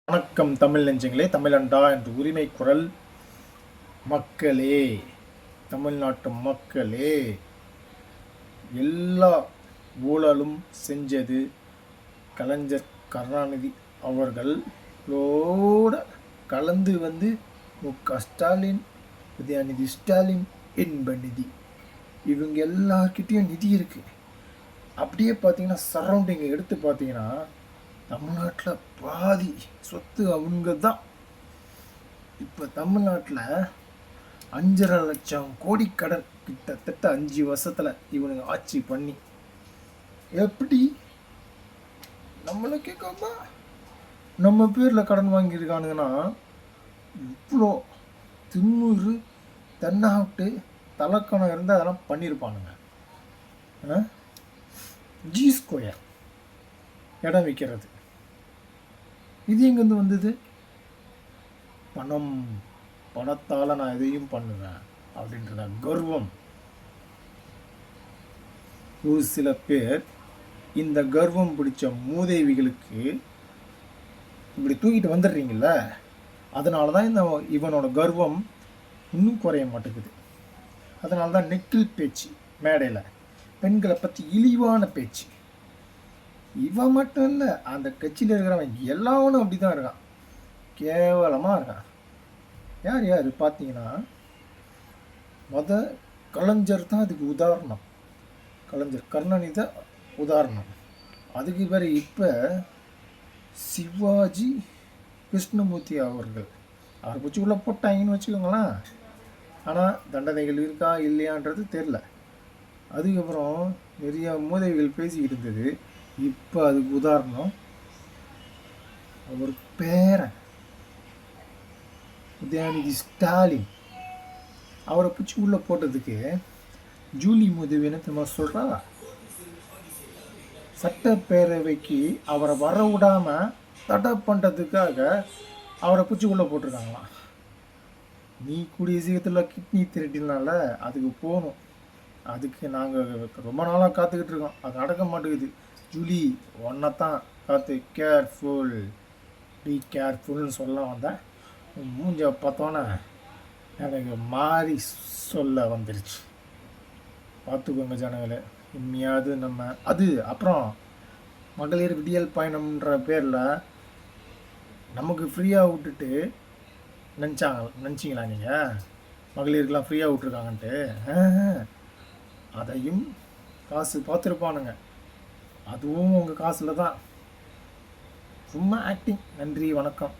வணக்கம் தமிழ் நெஞ்சங்களே, தமிழண்டா என்ற உரிமை குரல் மக்களே, தமிழ்நாட்டு மக்களே, எல்லா ஊழலும் செஞ்சது கலைஞர் கருணாநிதி அவர்களோட கலந்து வந்து ஸ்டாலின், உதயநிதி ஸ்டாலின், இன்பநிதி இவங்க எல்லார்கிட்டையும் நிதி இருக்குது. அப்படியே பார்த்தீங்கன்னா சரௌண்டிங்கை எடுத்து பார்த்தீங்கன்னா தமிழ்நாட்டில் பாதி சொத்து அவங்க தான். இப்போ தமிழ்நாட்டில் 5.5 லட்சம் கோடி கடன் கிட்டத்தட்ட 5 வருஷத்தில் இவனுங்க ஆட்சி பண்ணி எப்படி நம்மளை கேட்காம நம்ம பேரில் கடன் வாங்கியிருக்கானுங்கன்னா இவ்வளோ திமுரு தென்னாட்டு தலக்கணம் இருந்தால் அதெல்லாம் பண்ணியிருப்பானுங்க. ஜி ஸ்கொயர் இடம் விற்கிறது, இது எங்கேருந்து வந்தது? பணத்தால் நான் எதையும் பண்ணுவேன் அப்படின்றத கர்வம். ஒரு சில பேர் இந்த கர்வம் பிடிச்ச மூதேவிகளுக்கு இப்படி தூக்கிட்டு வந்துடுறீங்கள, அதனால தான் இவனோட கர்வம் இன்னும் குறைய மாட்டேங்குது. அதனால தான் நெக்கில் பேச்சு, மேடையில் பெண்களை பற்றி இழிவான பேச்சு. இவன் மட்டும் இல்லை, அந்த கட்சியில் இருக்கிறவன் எல்லாவனும் அப்படி தான் இருக்கான், கேவலமாக இருக்கான். யார் யார் பார்த்தீங்கன்னா கலைஞர் தான் அதுக்கு உதாரணம். கலைஞர் கருணாநிதி தான் உதாரணம். அதுக்கு பேர் இப்போ சிவாஜி கிருஷ்ணமூர்த்தி அவர்கள் அவரை பிடிச்சி உள்ளே போட்டாங்கன்னு வச்சுக்கோங்களேன். ஆனால் தண்டனைகள் இருக்கா இல்லையான்றது தெரில. அதுக்கப்புறம் நிறைய மூதேவிகள் பேசிக்கிட்டு இருந்தது. இப்போ அதுக்கு உதாரணம் அவர் பேரன் உதயநிதி ஸ்டாலின். அவரை பிடிச்சி உள்ளே போட்டதுக்கு ஜூலி மூதேவி என்ன சொல்கிறா, சட்டப்பேரவைக்கு அவரை வர விடாமல் தடை பண்ணுறதுக்காக அவரை பிடிச்சி உள்ளே போட்டிருக்காங்களாம். நீ கூடிய சீக்கிரத்தில் கிட்னி திருட்டினால அதுக்கு போகணும். அதுக்கு நாங்கள் ரொம்ப நாளாக காத்துக்கிட்டு இருக்கோம், அது நடக்க மாட்டேங்குது. ஜூலி ஒன்றை தான் காத்து கேர்ஃபுல், பி கேர்ஃபுல்னு சொல்ல வந்தேன். மூஞ்ச பார்த்தோன்னே எனக்கு மாறி சொல்ல வந்துருச்சு. பார்த்துக்கோங்க ஜனங்களே, உண்மையாவது நம்ம அது. அப்புறம் மகளிர் விடியல் பயணம்ன்ற பேரில் நமக்கு ஃப்ரீயாக விட்டுட்டு நினச்சிங்களா நீங்கள் மகளிருக்கெலாம் ஃப்ரீயாக விட்ருக்காங்கன்ட்டு? அதையும் காசு பார்த்துருப்பானுங்க, அதுவும் உங்கள் காசில் தான். சும்மா ஆக்டிங். நன்றி, வணக்கம்.